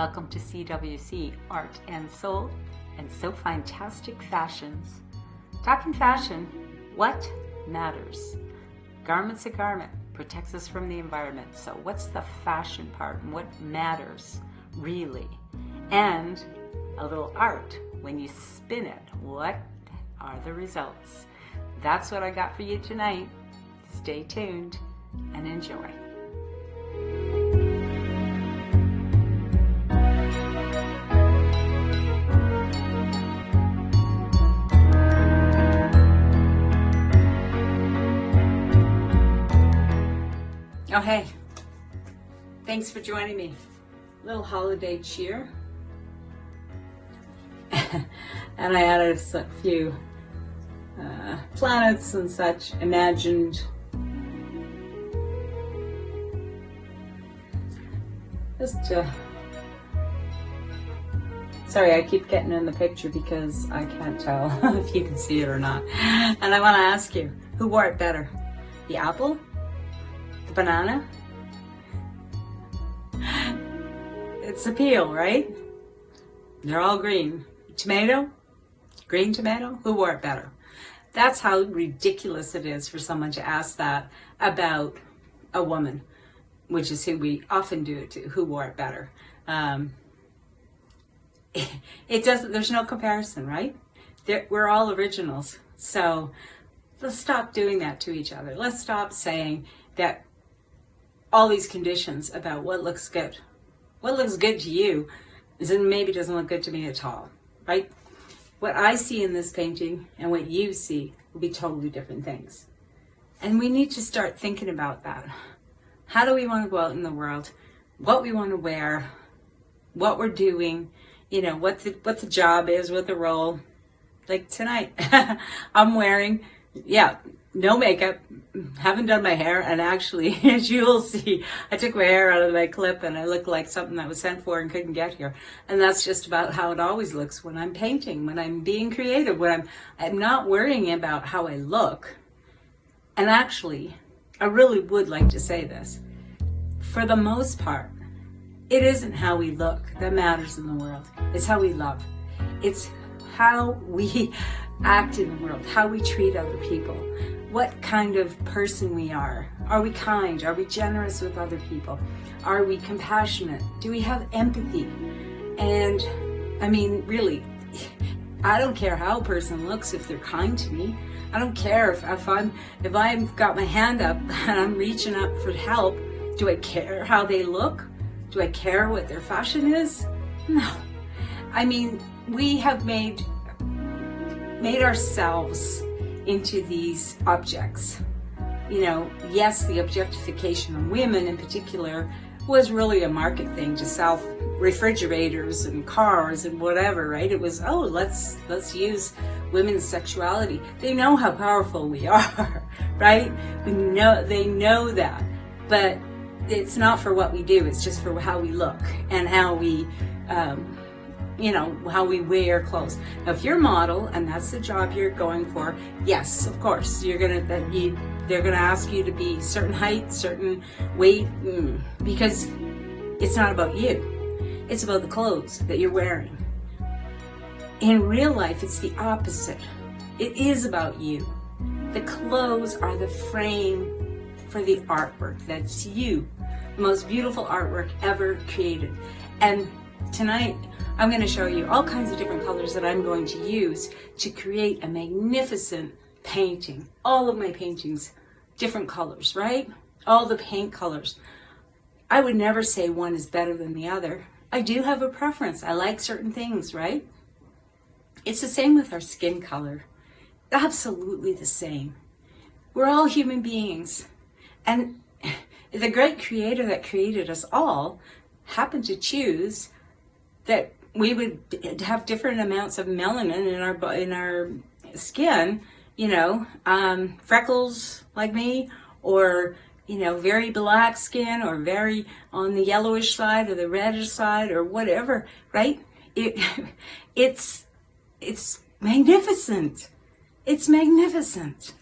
Welcome to CWC Art and Soul and So Fantastic Fashions. Talking fashion, what matters? Garment's a garment, protects us from the environment. So what's the fashion part and what matters really? And a little art, when you spin it, what are the results? That's what I got for you tonight. Stay tuned and enjoy. Oh, hey, thanks for joining me. Little holiday cheer. And I added a few planets and such imagined. Sorry, I keep getting in the picture because I can't tell if you can see it or not. And I want to ask you, who wore it better? The apple? Banana? It's a peel, right? They're all green. Tomato? Green tomato? Who wore it better? That's how ridiculous it is for someone to ask that about a woman, which is who we often do it to. Who wore it better? It doesn't, there's no comparison, right? We're all originals. So let's stop doing that to each other. Let's stop saying that all these conditions about what looks good. What looks good to you maybe doesn't look good to me at all, right? What I see in this painting and what you see will be totally different things. And we need to start thinking about that. How do we want to go out in the world? What we want to wear, what we're doing, you know, what the job is, what the role. Like tonight, I'm wearing, no makeup, haven't done my hair, and actually, as you will see, I took my hair out of my clip and I look like something that was sent for and couldn't get here. And that's just about how it always looks when I'm painting, when I'm being creative, when I'm not worrying about how I look. And actually, I really would like to say this. For the most part, it isn't how we look that matters in the world. It's how we love. It's how we act in the world, how we treat other people, what kind of person we are. Are we kind? Are we generous with other people? Are we compassionate? Do we have empathy? And I mean, really, I don't care how a person looks if they're kind to me. I don't care if I've got my hand up and I'm reaching up for help. Do I care how they look? Do I care what their fashion is? No. I mean, we have made ourselves into these objects. You know, yes, the objectification of women in particular was really a market thing to sell refrigerators and cars and whatever, right? It was, oh, let's use women's sexuality. They know how powerful we are, right? They know that, but it's not for what we do. It's just for how we look and how we, how we wear clothes. Now, if you're a model and that's the job you're going for, yes, of course, they're gonna ask you to be certain height, certain weight, because it's not about you. It's about the clothes that you're wearing. In real life, it's the opposite. It is about you. The clothes are the frame for the artwork. That's you. The most beautiful artwork ever created. And tonight, I'm going to show you all kinds of different colors that I'm going to use to create a magnificent painting. All of my paintings, different colors, right? All the paint colors. I would never say one is better than the other. I do have a preference. I like certain things, right? It's the same with our skin color. Absolutely the same. We're all human beings. And the great creator that created us all happened to choose that we would have different amounts of melanin in our skin, freckles like me, or very black skin, or very on the yellowish side or the reddish side, or whatever, right? It's magnificent. It's magnificent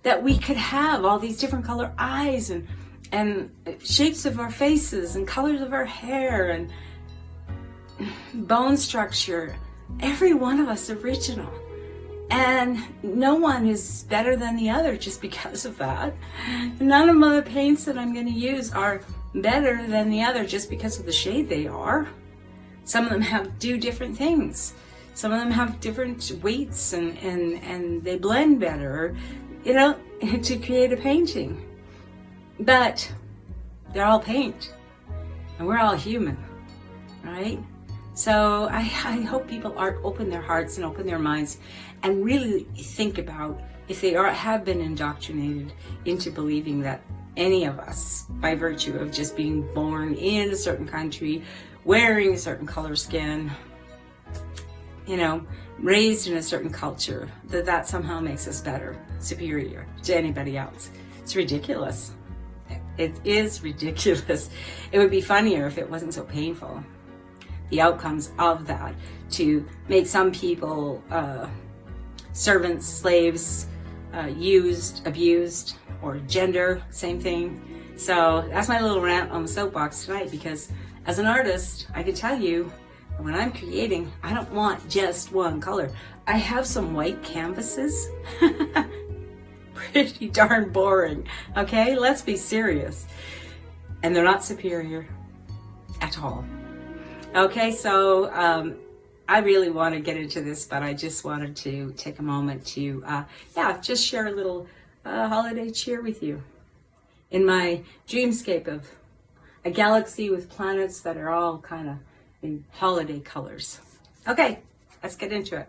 that we could have all these different color eyes and shapes of our faces and colors of our hair, and bone structure, every one of us original. And no one is better than the other just because of that. None of the paints that I'm going to use are better than the other just because of the shade they are. Some of them do different things. Some of them have different weights and they blend better, you know, to create a painting. But they're all paint and we're all human, right? So I hope people open their hearts and open their minds and really think about if they have been indoctrinated into believing that any of us, by virtue of just being born in a certain country, wearing a certain color skin, you know, raised in a certain culture, that somehow makes us better, superior to anybody else. It's ridiculous. It is ridiculous. It would be funnier if it wasn't so painful. The outcomes of that, to make some people servants, slaves, used, abused, or gender, same thing. So that's my little rant on the soapbox tonight, because as an artist, I can tell you, when I'm creating, I don't want just one color. I have some white canvases. Pretty darn boring, okay? Let's be serious. And they're not superior at all. Okay, so I really want to get into this, but I just wanted to take a moment to, just share a little holiday cheer with you in my dreamscape of a galaxy with planets that are all kind of in holiday colors. Okay, let's get into it.